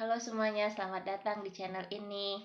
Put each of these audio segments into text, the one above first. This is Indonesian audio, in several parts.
Halo semuanya, selamat datang di channel ini.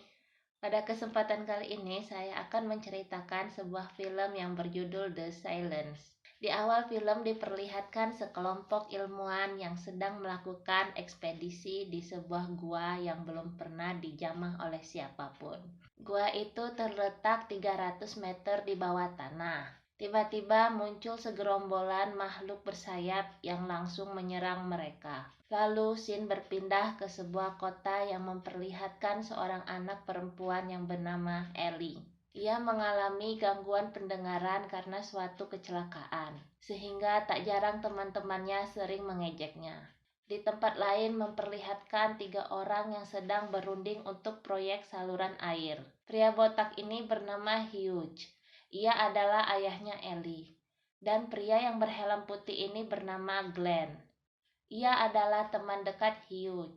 Pada kesempatan kali ini, saya akan menceritakan sebuah film yang berjudul The Silence. Di awal film diperlihatkan sekelompok ilmuwan yang sedang melakukan ekspedisi di sebuah gua yang belum pernah dijamah oleh siapapun. Gua itu terletak 300 meter di bawah tanah. Tiba-tiba muncul segerombolan makhluk bersayap yang langsung menyerang mereka. Lalu scene berpindah ke sebuah kota yang memperlihatkan seorang anak perempuan yang bernama Ellie. Ia mengalami gangguan pendengaran karena suatu kecelakaan, sehingga tak jarang teman-temannya sering mengejeknya. Di tempat lain memperlihatkan 3 orang yang sedang berunding untuk proyek saluran air. Pria botak ini bernama Hugh. Ia adalah ayahnya Ellie. Dan pria yang berhelm putih ini bernama Glenn. Ia adalah teman dekat Hugh.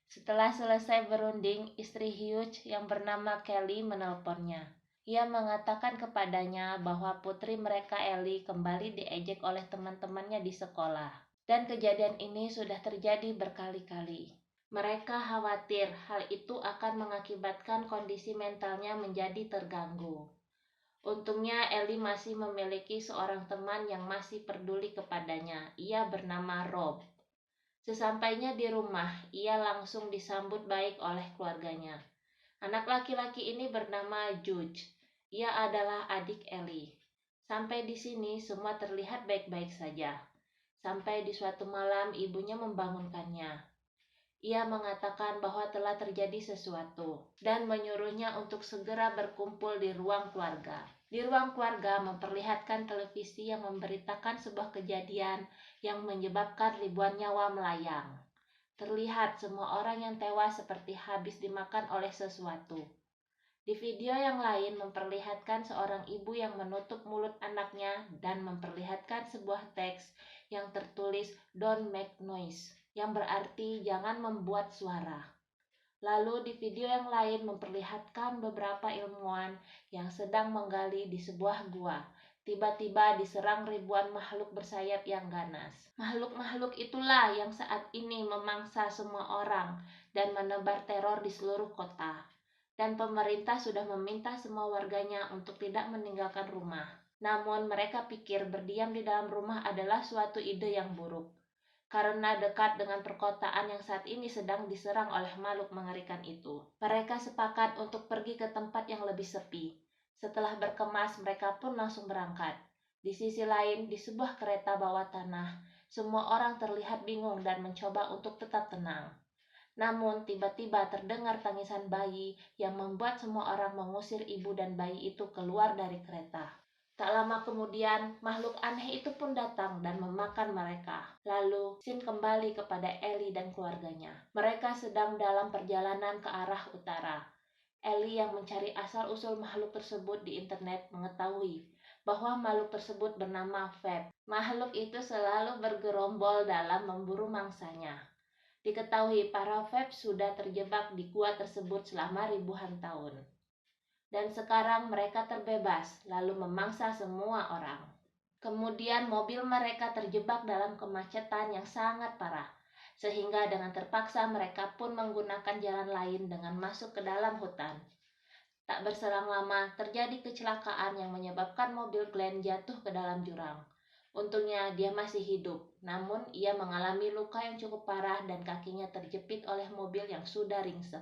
Setelah selesai berunding, istri Hugh yang bernama Kelly menelponnya. Ia mengatakan kepadanya bahwa putri mereka Ellie kembali diejek oleh teman-temannya di sekolah. Dan kejadian ini sudah terjadi berkali-kali. Mereka khawatir hal itu akan mengakibatkan kondisi mentalnya menjadi terganggu. Untungnya Ellie masih memiliki seorang teman yang masih peduli kepadanya. Ia bernama Rob. Sesampainya di rumah, ia langsung disambut baik oleh keluarganya. Anak laki-laki ini bernama Judge. Ia adalah adik Ellie. Sampai di sini semua terlihat baik-baik saja. Sampai di suatu malam ibunya membangunkannya. Ia mengatakan bahwa telah terjadi sesuatu dan menyuruhnya untuk segera berkumpul di ruang keluarga. Di ruang keluarga memperlihatkan televisi yang memberitakan sebuah kejadian yang menyebabkan ribuan nyawa melayang. Terlihat semua orang yang tewas seperti habis dimakan oleh sesuatu. Di video yang lain memperlihatkan seorang ibu yang menutup mulut anaknya dan memperlihatkan sebuah teks yang tertulis "Don't make noise", yang berarti jangan membuat suara. Lalu di video yang lain memperlihatkan beberapa ilmuwan yang sedang menggali di sebuah gua. Tiba-tiba diserang ribuan makhluk bersayap yang ganas. Makhluk-makhluk itulah yang saat ini memangsa semua orang dan menebar teror di seluruh kota. Dan pemerintah sudah meminta semua warganya untuk tidak meninggalkan rumah. Namun mereka pikir berdiam di dalam rumah adalah suatu ide yang buruk. Karena dekat dengan perkotaan yang saat ini sedang diserang oleh makhluk mengerikan itu. Mereka sepakat untuk pergi ke tempat yang lebih sepi. Setelah berkemas, mereka pun langsung berangkat. Di sisi lain, di sebuah kereta bawah tanah, semua orang terlihat bingung dan mencoba untuk tetap tenang. Namun, tiba-tiba terdengar tangisan bayi yang membuat semua orang mengusir ibu dan bayi itu keluar dari kereta. Tak lama kemudian, makhluk aneh itu pun datang dan memakan mereka. Lalu, scene kembali kepada Ellie dan keluarganya. Mereka sedang dalam perjalanan ke arah utara. Ellie yang mencari asal-usul makhluk tersebut di internet mengetahui bahwa makhluk tersebut bernama Feb. Makhluk itu selalu bergerombol dalam memburu mangsanya. Diketahui para Feb sudah terjebak di gua tersebut selama ribuan tahun. Dan sekarang mereka terbebas, lalu memangsa semua orang. Kemudian mobil mereka terjebak dalam kemacetan yang sangat parah, sehingga dengan terpaksa mereka pun menggunakan jalan lain dengan masuk ke dalam hutan. Tak berselang lama, terjadi kecelakaan yang menyebabkan mobil Glenn jatuh ke dalam jurang. Untungnya dia masih hidup, namun ia mengalami luka yang cukup parah dan kakinya terjepit oleh mobil yang sudah ringsek.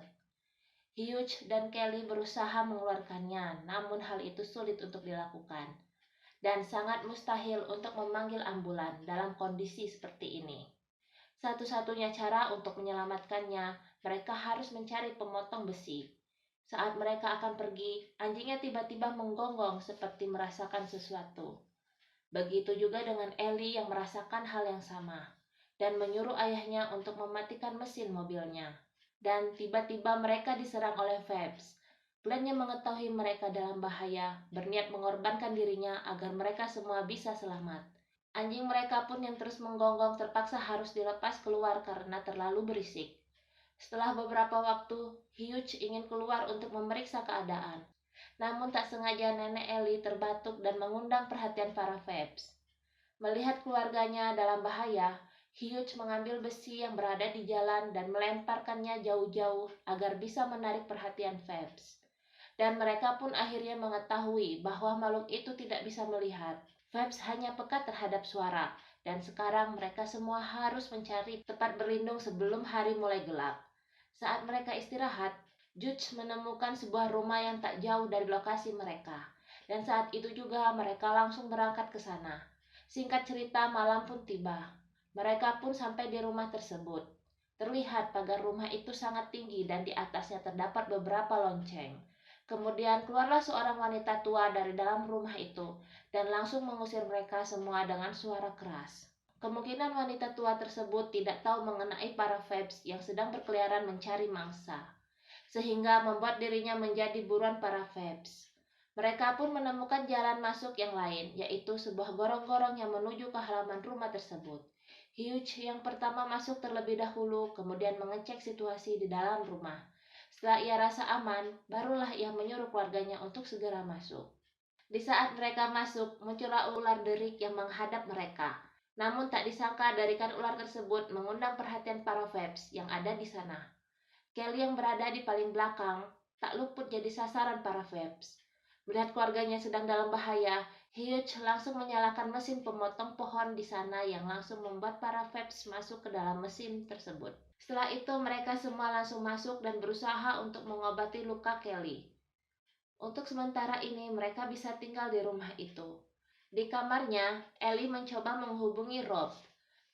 Hugh dan Kelly berusaha mengeluarkannya, namun hal itu sulit untuk dilakukan dan sangat mustahil untuk memanggil ambulan dalam kondisi seperti ini. Satu-satunya cara untuk menyelamatkannya, mereka harus mencari pemotong besi. Saat mereka akan pergi, anjingnya tiba-tiba menggonggong seperti merasakan sesuatu. Begitu juga dengan Ellie yang merasakan hal yang sama dan menyuruh ayahnya untuk mematikan mesin mobilnya. Dan tiba-tiba mereka diserang oleh Phelps. Glenn yang mengetahui mereka dalam bahaya, berniat mengorbankan dirinya agar mereka semua bisa selamat. Anjing mereka pun yang terus menggonggong terpaksa harus dilepas keluar karena terlalu berisik. Setelah beberapa waktu, Hugh ingin keluar untuk memeriksa keadaan. Namun tak sengaja nenek Ellie terbatuk dan mengundang perhatian para Phelps. Melihat keluarganya dalam bahaya, Hughes mengambil besi yang berada di jalan dan melemparkannya jauh-jauh agar bisa menarik perhatian Phelps. Dan mereka pun akhirnya mengetahui bahwa makhluk itu tidak bisa melihat. Phelps hanya peka terhadap suara, dan sekarang mereka semua harus mencari tempat berlindung sebelum hari mulai gelap. Saat mereka istirahat, Judge menemukan sebuah rumah yang tak jauh dari lokasi mereka. Dan saat itu juga mereka langsung berangkat ke sana. Singkat cerita, malam pun tiba. Mereka pun sampai di rumah tersebut. Terlihat pagar rumah itu sangat tinggi dan di atasnya terdapat beberapa lonceng. Kemudian keluarlah seorang wanita tua dari dalam rumah itu dan langsung mengusir mereka semua dengan suara keras. Kemungkinan wanita tua tersebut tidak tahu mengenai para Phelps yang sedang berkeliaran mencari mangsa, sehingga membuat dirinya menjadi buruan para Phelps. Mereka pun menemukan jalan masuk yang lain, yaitu sebuah gorong-gorong yang menuju ke halaman rumah tersebut. Hughes yang pertama masuk terlebih dahulu, kemudian mengecek situasi di dalam rumah. Setelah ia rasa aman, barulah ia menyuruh keluarganya untuk segera masuk. Di saat mereka masuk, muncullah ular derik yang menghadap mereka. Namun tak disangka darikan ular tersebut mengundang perhatian para Phelps yang ada di sana. Kelly yang berada di paling belakang tak luput jadi sasaran para Phelps. Melihat keluarganya sedang dalam bahaya, Hughes langsung menyalakan mesin pemotong pohon di sana yang langsung membuat para Phelps masuk ke dalam mesin tersebut. Setelah itu mereka semua langsung masuk dan berusaha untuk mengobati luka Kelly. Untuk sementara ini mereka bisa tinggal di rumah itu. Di kamarnya, Ellie mencoba menghubungi Rob.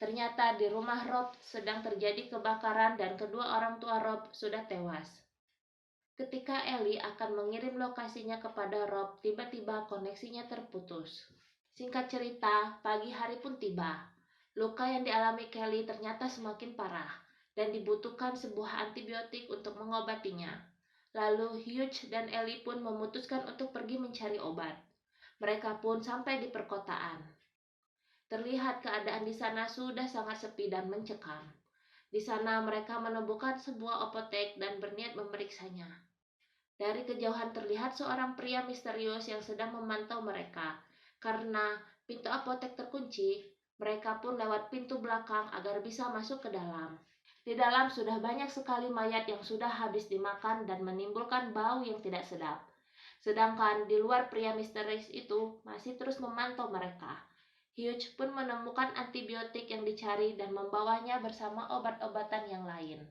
Ternyata di rumah Rob sedang terjadi kebakaran dan kedua orang tua Rob sudah tewas. Ketika Ellie akan mengirim lokasinya kepada Rob, tiba-tiba koneksinya terputus. Singkat cerita, pagi hari pun tiba. Luka yang dialami Kelly ternyata semakin parah dan dibutuhkan sebuah antibiotik untuk mengobatinya. Lalu Hughes dan Ellie pun memutuskan untuk pergi mencari obat. Mereka pun sampai di perkotaan. Terlihat keadaan di sana sudah sangat sepi dan mencekam. Di sana mereka menemukan sebuah apotek dan berniat memeriksanya. Dari kejauhan terlihat seorang pria misterius yang sedang memantau mereka. Karena pintu apotek terkunci, mereka pun lewat pintu belakang agar bisa masuk ke dalam. Di dalam sudah banyak sekali mayat yang sudah habis dimakan dan menimbulkan bau yang tidak sedap. Sedangkan di luar pria misterius itu masih terus memantau mereka. Hughes pun menemukan antibiotik yang dicari dan membawanya bersama obat-obatan yang lain.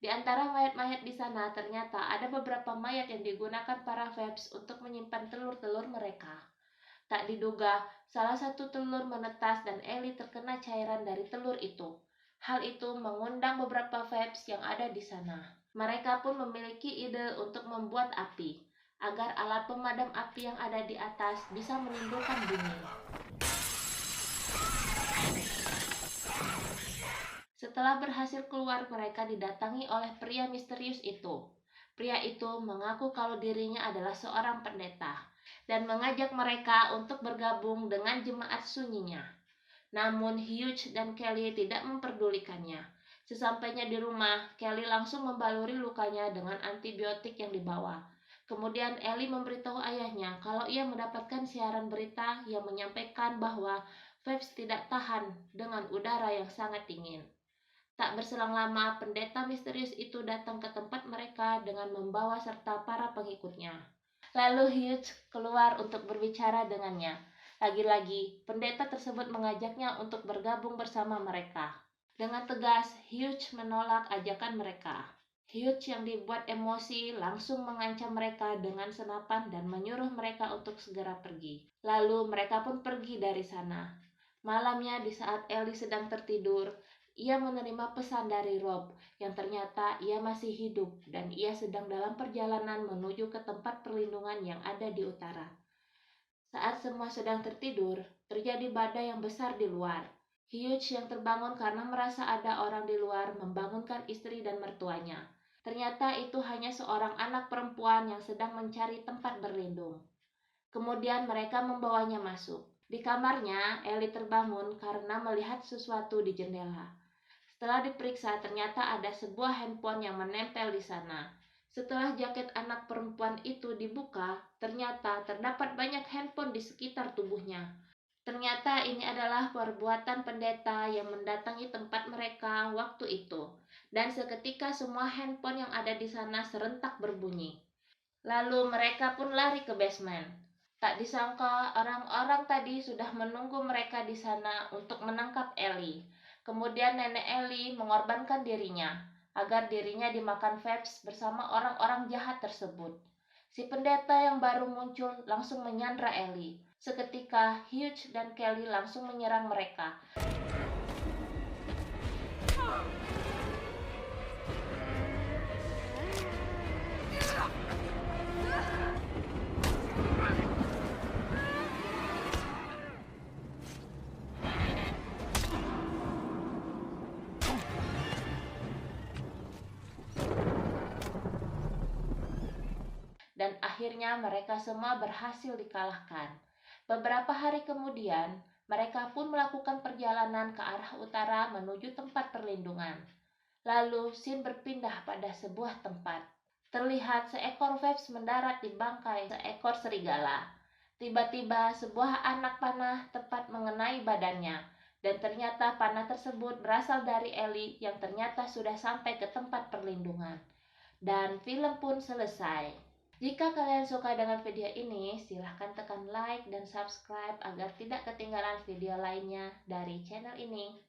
Di antara mayat-mayat di sana ternyata ada beberapa mayat yang digunakan para Phelps untuk menyimpan telur-telur mereka. Tak diduga, salah satu telur menetas dan Ellie terkena cairan dari telur itu. Hal itu mengundang beberapa Phelps yang ada di sana. Mereka pun memiliki ide untuk membuat api, agar alat pemadam api yang ada di atas bisa menimbulkan bunyi. Setelah berhasil keluar, mereka didatangi oleh pria misterius itu. Pria itu mengaku kalau dirinya adalah seorang pendeta dan mengajak mereka untuk bergabung dengan jemaat sunyinya. Namun Hughes dan Kelly tidak memperdulikannya. Sesampainya di rumah, Kelly langsung membaluri lukanya dengan antibiotik yang dibawa. Kemudian Ellie memberitahu ayahnya kalau ia mendapatkan siaran berita yang menyampaikan bahwa Phelps tidak tahan dengan udara yang sangat dingin. Tak berselang lama, pendeta misterius itu datang ke tempat mereka dengan membawa serta para pengikutnya. Lalu Hughes keluar untuk berbicara dengannya. Lagi-lagi, pendeta tersebut mengajaknya untuk bergabung bersama mereka. Dengan tegas, Hughes menolak ajakan mereka. Hughes yang dibuat emosi langsung mengancam mereka dengan senapan dan menyuruh mereka untuk segera pergi. Lalu mereka pun pergi dari sana. Malamnya di saat Ellie sedang tertidur, ia menerima pesan dari Rob yang ternyata ia masih hidup dan ia sedang dalam perjalanan menuju ke tempat perlindungan yang ada di utara. Saat semua sedang tertidur, terjadi badai yang besar di luar. Hughes yang terbangun karena merasa ada orang di luar membangunkan istri dan mertuanya. Ternyata itu hanya seorang anak perempuan yang sedang mencari tempat berlindung. Kemudian mereka membawanya masuk. Di kamarnya, Ellie terbangun karena melihat sesuatu di jendela. Setelah diperiksa, ternyata ada sebuah handphone yang menempel di sana. Setelah jaket anak perempuan itu dibuka, ternyata terdapat banyak handphone di sekitar tubuhnya. Ternyata ini adalah perbuatan pendeta yang mendatangi tempat mereka waktu itu. Dan seketika semua handphone yang ada di sana serentak berbunyi. Lalu mereka pun lari ke basement. Tak disangka orang-orang tadi sudah menunggu mereka di sana untuk menangkap Ellie. Kemudian nenek Ellie mengorbankan dirinya agar dirinya dimakan Phelps bersama orang-orang jahat tersebut. Si pendeta yang baru muncul langsung menyandra Ellie. Seketika Hugh dan Kelly langsung menyerang mereka. Dan akhirnya mereka semua berhasil dikalahkan. Beberapa hari kemudian, mereka pun melakukan perjalanan ke arah utara menuju tempat perlindungan. Lalu scene berpindah pada sebuah tempat. Terlihat seekor Phelps mendarat di bangkai seekor serigala. Tiba-tiba sebuah anak panah tepat mengenai badannya. Dan ternyata panah tersebut berasal dari Ellie yang ternyata sudah sampai ke tempat perlindungan. Dan film pun selesai. Jika kalian suka dengan video ini, silahkan tekan like dan subscribe agar tidak ketinggalan video lainnya dari channel ini.